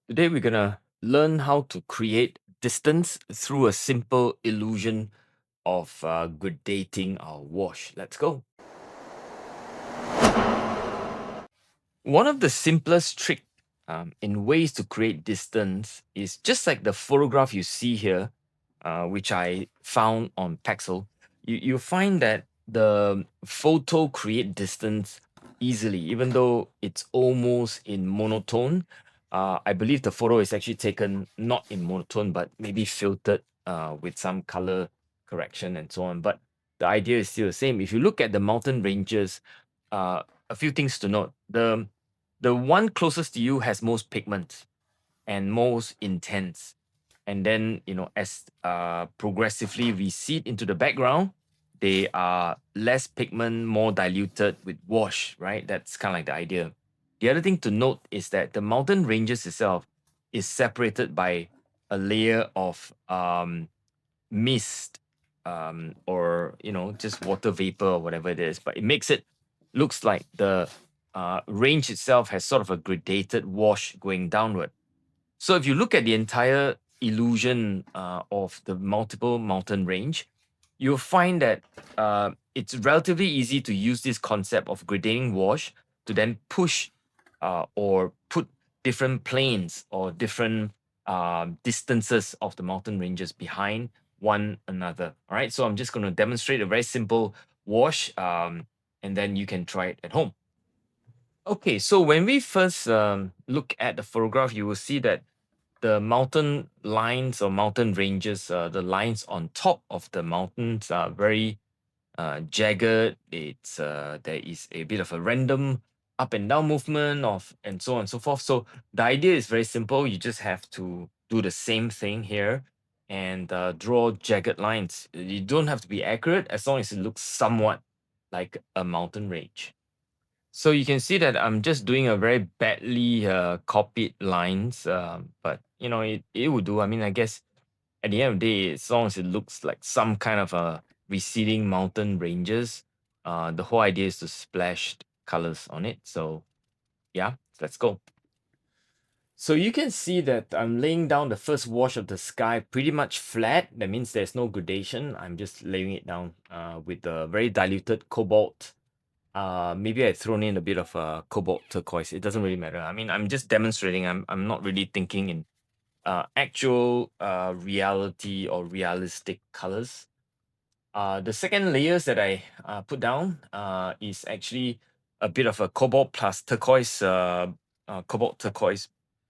Today we're gonna learn how to create distance through a simple illusion of gradating our wash. Let's go. One of the simplest trick in ways to create distance is just like the photograph you see here, which I found on Pexel. You find that the photo create distance easily, even though it's almost in monotone. I believe the photo is actually taken not in monotone, but maybe filtered with some color correction and so on. But the idea is still the same. If you look at the mountain ranges, uh, a few things to note. The one closest to you has most pigment and most intense. And then, as progressively recede into the background, they are less pigment, more diluted with wash, right? That's kind of like the idea. The other thing to note is that the mountain ranges itself is separated by a layer of mist, or just water vapor or whatever it is, but it makes it looks like the range itself has sort of a gradated wash going downward. So if you look at the entire illusion of the multiple mountain range, you'll find that it's relatively easy to use this concept of gradating wash to then push or put different planes or different distances of the mountain ranges behind one another. All right, so I'm just going to demonstrate a very simple wash, and then you can try it at home. Okay, so when we first look at the photograph, you will see that the mountain lines or mountain ranges, the lines on top of the mountains are very jagged. It's there is a bit of a random up and down movement of and so on and so forth. So the idea is very simple. You just have to do the same thing here and draw jagged lines. You don't have to be accurate as long as it looks somewhat like a mountain range. So you can see that I'm just doing a very badly copied lines, but it would do. I mean, I guess at the end of the day, as long as it looks like some kind of a receding mountain ranges, the whole idea is to splash colors on it. So yeah, let's go. So you can see that I'm laying down the first wash of the sky pretty much flat. That means there's no gradation. I'm just laying it down with a very diluted cobalt. Maybe I've thrown in a bit of cobalt turquoise. It doesn't really matter. I mean, I'm just demonstrating. I'm not really thinking in actual reality or realistic colors. The second layers that I put down is actually a bit of a cobalt plus turquoise, cobalt turquoise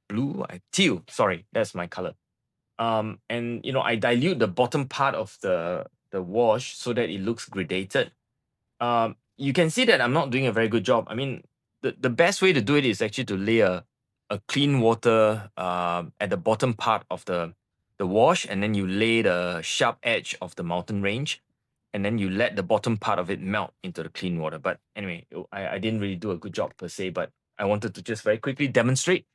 blue, teal. Sorry, that's my color. And I dilute the bottom part of the wash so that it looks gradated. You can see that I'm not doing a very good job. I mean, the best way to do it is actually to lay a clean water at the bottom part of the wash, and then you lay the sharp edge of the mountain range, and then you let the bottom part of it melt into the clean water. But anyway, I didn't really do a good job per se, but I wanted to just very quickly demonstrate,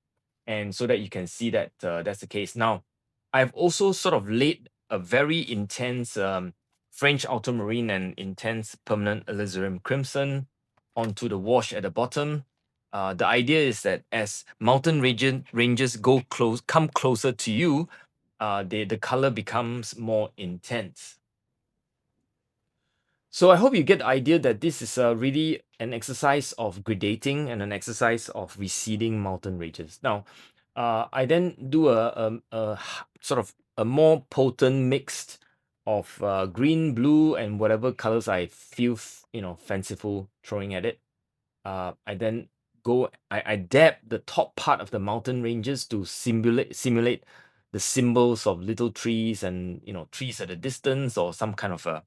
and so that you can see that that's the case. Now, I've also sort of laid a very intense French ultramarine and intense permanent alizarin crimson onto the wash at the bottom. The idea is that as mountain ranges come closer to you, the color becomes more intense. So I hope you get the idea that this is really an exercise of gradating and an exercise of receding mountain ranges. Now, I then do sort of a more potent mix of green, blue, and whatever colors I feel fanciful throwing at it. I then I dab the top part of the mountain ranges to simulate the symbols of little trees and trees at a distance or some kind of a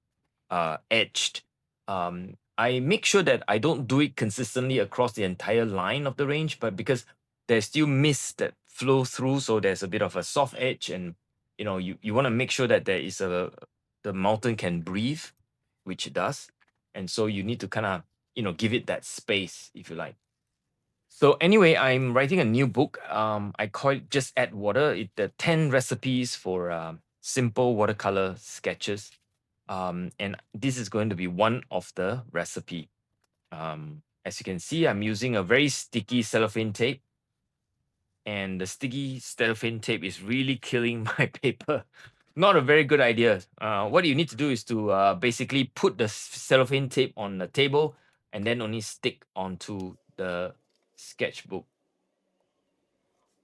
edged. I make sure that I don't do it consistently across the entire line of the range, but because there's still mist that flow through, so there's a bit of a soft edge, and you want to make sure that the mountain can breathe, which it does, and so you need to kind of give it that space, if you like. So anyway, I'm writing a new book. I call it Just Add Water. The 10 recipes for simple watercolor sketches. And this is going to be one of the recipe. As you can see, I'm using a very sticky cellophane tape. and the sticky cellophane tape is really killing my paper. Not a very good idea. What you need to do is to basically put the cellophane tape on the table and then only stick onto the sketchbook.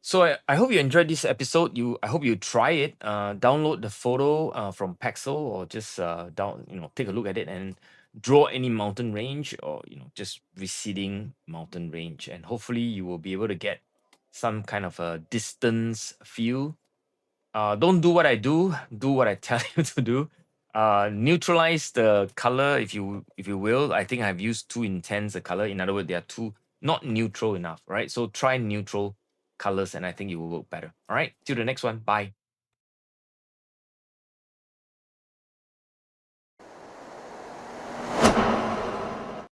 So I hope you enjoyed this episode. I hope you try it. Download the photo from Pexel, or just take a look at it and draw any mountain range, or just receding mountain range, and hopefully you will be able to get some kind of a distance feel. Don't do what I do what I tell you to do. Neutralize the color if you will. I think I've used too intense a color. In other words, they are too not neutral enough, right? So try neutral colors, and I think it will work better. All right, till the next one. Bye.